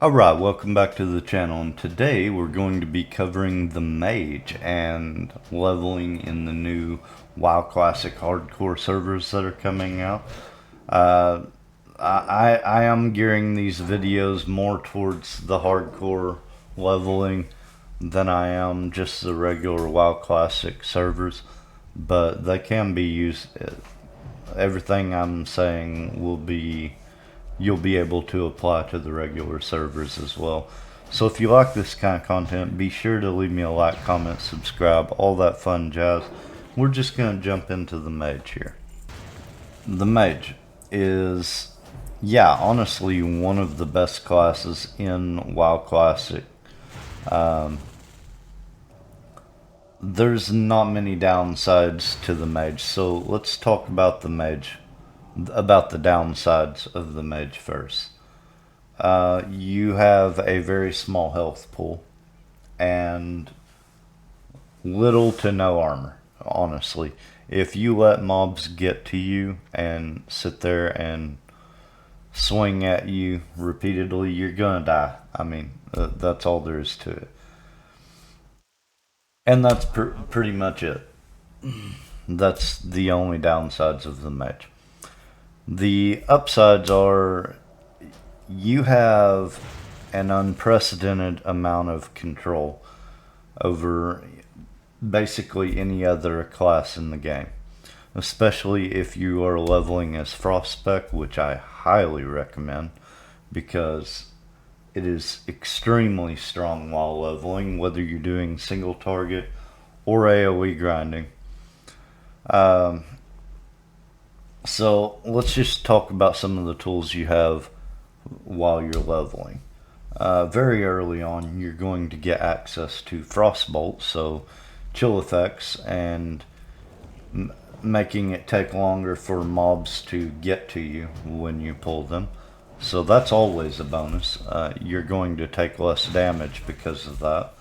Alright, welcome back to the channel, and today we're going to be covering the Mage and leveling in the new WoW Classic hardcore servers that are coming out. Uh, I am gearing these videos more towards the hardcore leveling than I am just the regular WoW Classic servers, but they can be used. Everything I'm saying will be you'll be able to apply to the regular servers as well. So if you like this kind of content, be sure to leave me a like, comment, subscribe, all that fun jazz. We're just going to jump into the Mage here. The Mage is, yeah, honestly, one of the best classes in WoW Classic. There's not many downsides to the Mage, so let's talk about the Mage, about the downsides of the Mage first. You have a very small health pool and little to no armor, honestly. If you let mobs get to you and sit there and swing at you repeatedly, you're gonna die. I mean, that's all there is to it. And that's pretty much it. That's the only downsides of the match. The upsides are you have an unprecedented amount of control over basically any other class in the game, especially if you are leveling as Frost Spec, which I highly recommend because it is extremely strong while leveling, whether you're doing single target or AoE grinding. Um, so let's just talk about some of the tools you have while you're leveling. Very early on, you're going to get access to Frostbolt, so chill effects, and making it take longer for mobs to get to you when you pull them. So that's always a bonus. You're going to take less damage because of that.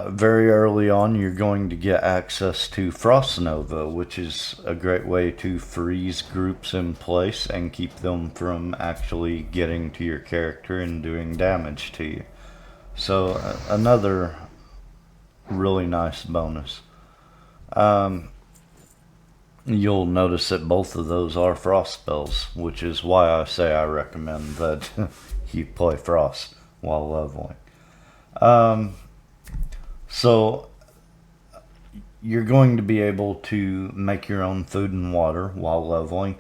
Very early on, you're going to get access to Frost Nova, which is a great way to freeze groups in place and keep them from actually getting to your character and doing damage to you. So, another really nice bonus. You'll notice that both of those are frost spells, which is why I say I recommend that you play Frost while leveling. So you're going to be able to make your own food and water while leveling,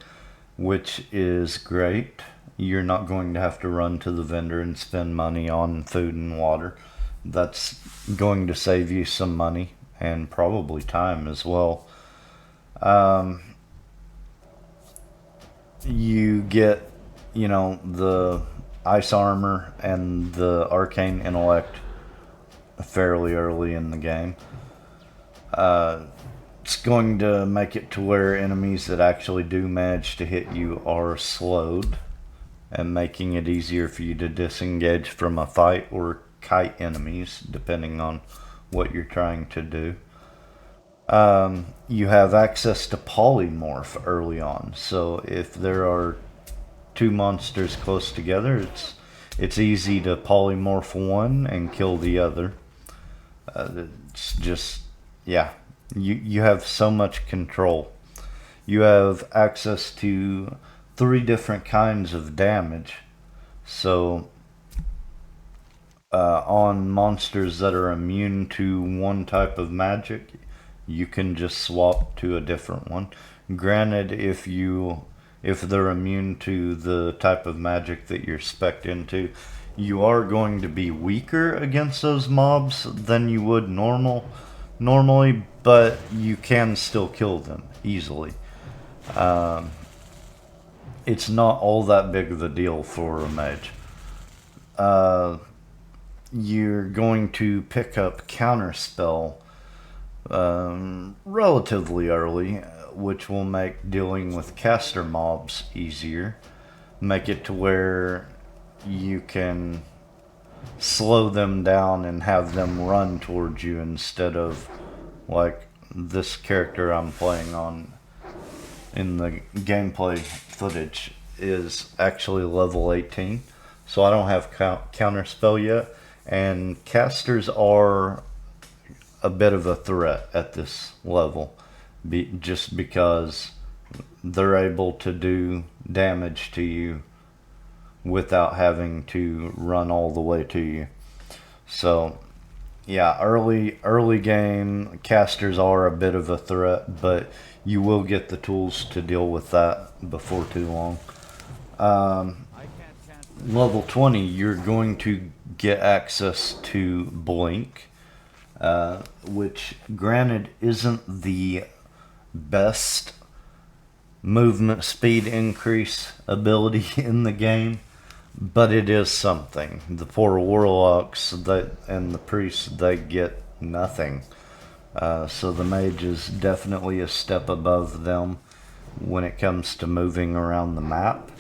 which is great. You're not going to have to run to the vendor and spend money on food and water. That's going to save you some money and probably time as well. You get, the ice armor and the arcane intellect fairly early in the game. It's going to make it to where enemies that actually do manage to hit you are slowed, and making it easier for you to disengage from a fight or kite enemies, depending on what you're trying to do. You have access to polymorph early on, so if there are two monsters close together, it's easy to polymorph one and kill the other. It's just, yeah, you have so much control. You have access to 3 different kinds of damage. So, on monsters that are immune to one type of magic, you can just swap to a different one. Granted, if they're immune to the type of magic that you're spec'd into, you are going to be weaker against those mobs than you would normally, but you can still kill them easily. It's not all that big of a deal for a mage. You're going to pick up counterspell relatively early, which will make dealing with caster mobs easier. Make it to where you can slow them down and have them run towards you instead of like this character I'm playing on in the gameplay footage is actually level 18. so I don't have counter spell yet. And casters are a bit of a threat at this level, just because they're able to do damage to you without having to run all the way to you. So yeah, early game casters are a bit of a threat, but you will get the tools to deal with that before too long. Level 20, you're going to get access to Blink, which granted isn't the best movement speed increase ability in the game, but it is something. The poor warlocks and the priests, they get nothing. So the mage is definitely a step above them when it comes to moving around the map.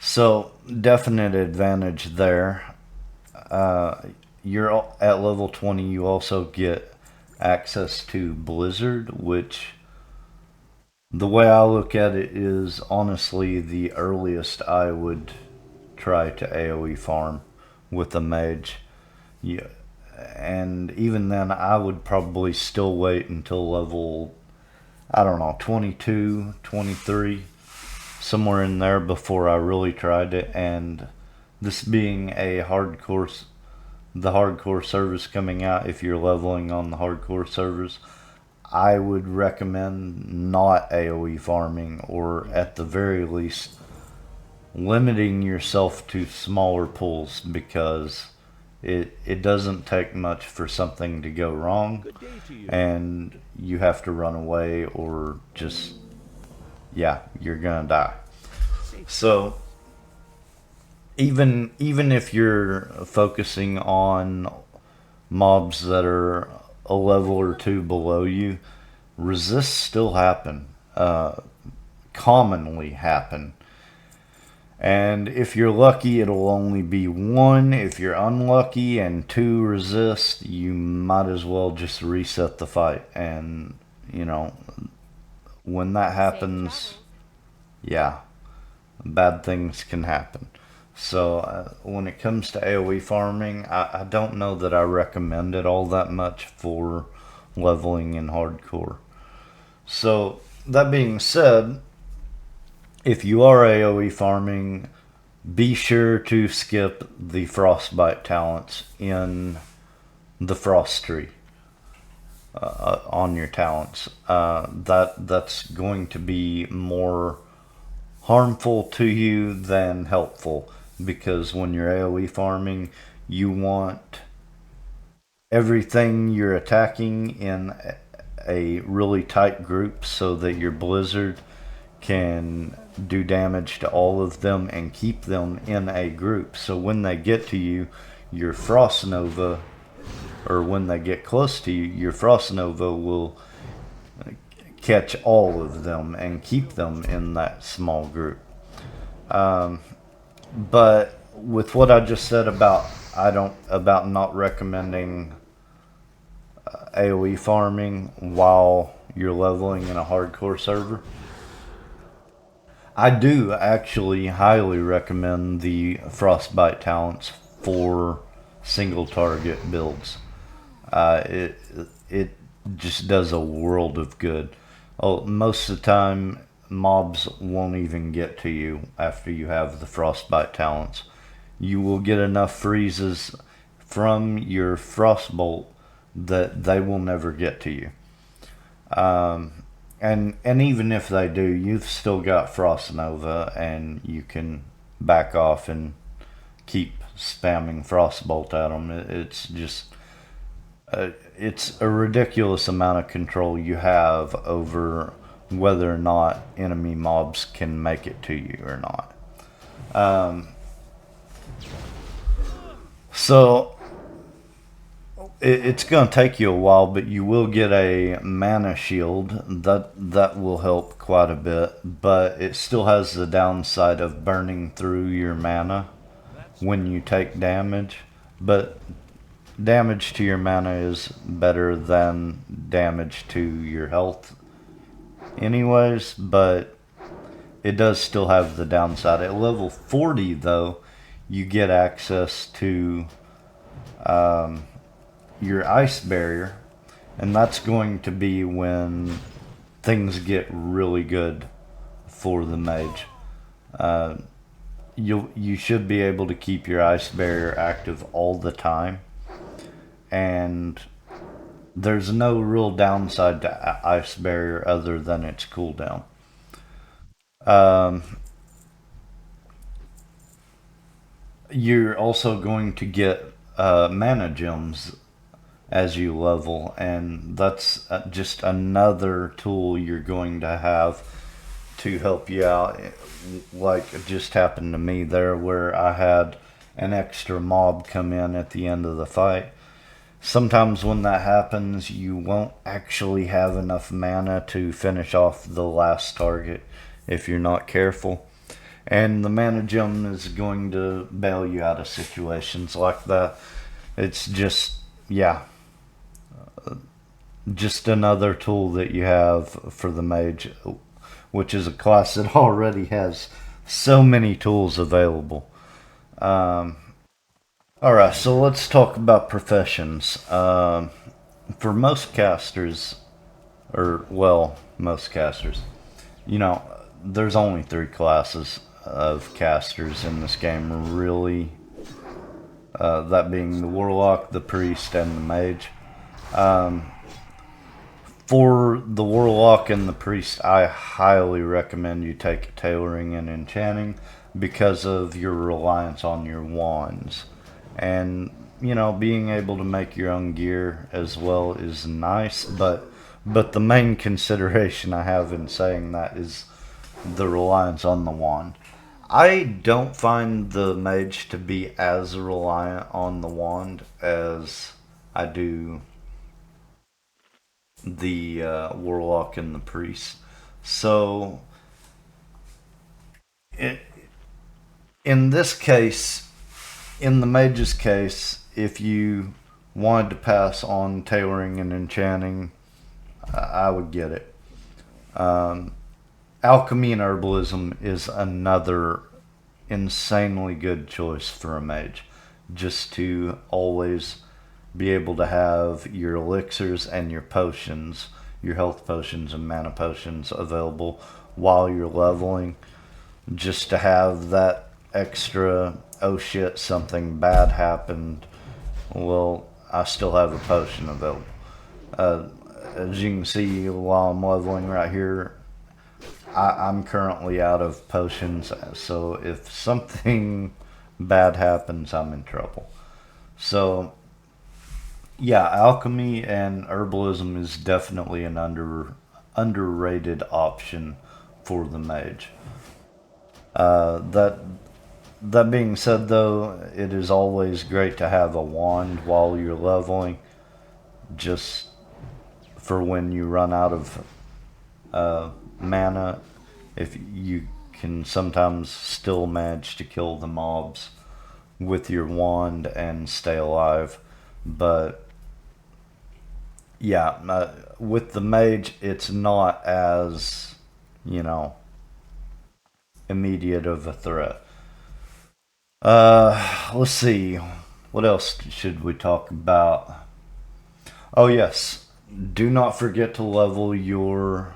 So definite advantage there. You're at level 20. You also get access to Blizzard, which the way I look at it is honestly the earliest I would try to AoE farm with a mage. Yeah, and even then I would probably still wait until level, I don't know, 22, 23, somewhere in there before I really tried it. And this being a the hardcore servers coming out, if you're leveling on the hardcore servers, I would recommend not AoE farming, or at the very least limiting yourself to smaller pools, because it doesn't take much for something to go wrong and you have to run away, or just, yeah, you're gonna die. So even if you're focusing on mobs that are a level or two below you, resists still happen, commonly happen. And if you're lucky, it'll only be one. If you're unlucky and two resist, you might as well just reset the fight. And, you know, when that happens, yeah, bad things can happen. So when it comes to AoE farming, I don't know that I recommend it all that much for leveling in hardcore. So that being said, if you are AoE farming, be sure to skip the frostbite talents in the frost tree on your talents. That's going to be more harmful to you than helpful, because when you're AoE farming, you want everything you're attacking in a really tight group so that your blizzard can do damage to all of them and keep them in a group. So when they get to you, your frost nova, or when they get close to you, your frost nova will catch all of them and keep them in that small group. But with what I just said about not recommending AoE farming while you're leveling in a hardcore server, I do actually highly recommend the frostbite talents for single target builds. It just does a world of good. Oh, most of the time, mobs won't even get to you after you have the frostbite talents. You will get enough freezes from your frostbolt that they will never get to you. And even if they do, you've still got Frost Nova, and you can back off and keep spamming Frostbolt at them. It's just it's a ridiculous amount of control you have over whether or not enemy mobs can make it to you or not. So it's going to take you a while, but you will get a mana shield that will help quite a bit, but it still has the downside of burning through your mana when you take damage. But damage to your mana is better than damage to your health anyways. But it does still have the downside. At level 40, though, you get access to your ice barrier, and that's going to be when things get really good for the mage. You should be able to keep your ice barrier active all the time, and there's no real downside to ice barrier other than its cooldown. You're also going to get mana gems as you level, and that's just another tool you're going to have to help you out. Like it just happened to me there, where I had an extra mob come in at the end of the fight. Sometimes when that happens, you won't actually have enough mana to finish off the last target if you're not careful. And the mana gem is going to bail you out of situations like that. It's just, yeah, just another tool that you have for the mage, which is a class that already has so many tools available. Alright, so let's talk about professions. For most casters, or, well, most casters, you know, there's only three classes of casters in this game, really. That being the warlock, the priest, and the mage. For the warlock and the priest, I highly recommend you take tailoring and enchanting because of your reliance on your wands. And, you know, being able to make your own gear as well is nice, but the main consideration I have in saying that is the reliance on the wand. I don't find the mage to be as reliant on the wand as I do the warlock and the priest. So, it, in this case, in the mage's case, if you wanted to pass on tailoring and enchanting, I would get it. Alchemy and herbalism is another insanely good choice for a mage. Just to always be able to have your elixirs and your potions, your health potions and mana potions available while you're leveling. Just to have that extra, oh shit, something bad happened. Well, I still have a potion available. As you can see while I'm leveling right here, I'm currently out of potions, so if something bad happens, I'm in trouble. So, yeah, alchemy and herbalism is definitely an underrated option for the mage. That being said, though, it is always great to have a wand while you're leveling, just for when you run out of mana. If you can sometimes still manage to kill the mobs with your wand and stay alive, but yeah, with the mage, it's not as, you know, immediate of a threat. Let's see. What else should we talk about? Oh, yes. Do not forget to level your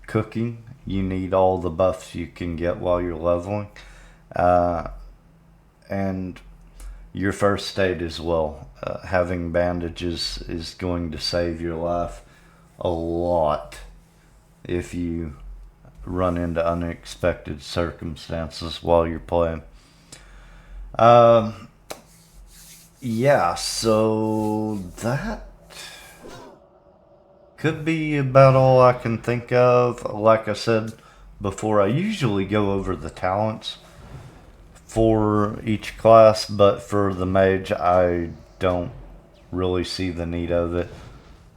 cooking. You need all the buffs you can get while you're leveling. And your first aid as well. Having bandages is going to save your life a lot if you run into unexpected circumstances while you're playing. Yeah, so that could be about all I can think of. Like I said before, I usually go over the talents for each class, but for the mage, I don't really see the need of it.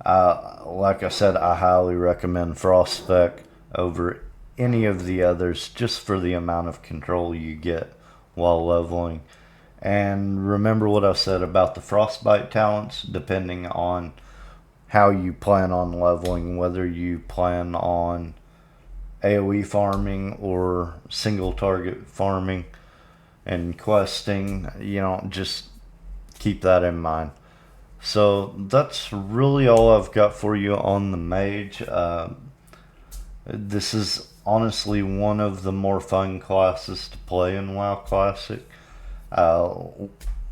Like I said, I highly recommend Frost Spec over any of the others just for the amount of control you get while leveling. And remember what I said about the Frostbite talents, depending on how you plan on leveling, whether you plan on AoE farming or single target farming and questing, just keep that in mind. So that's really all I've got for you on the Mage. This is honestly one of the more fun classes to play in WoW Classic. Uh,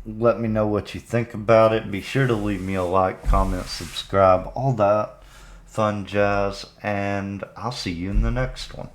Let me know what you think about it. Be sure to leave me a like, comment, subscribe, all that fun jazz, and I'll see you in the next one.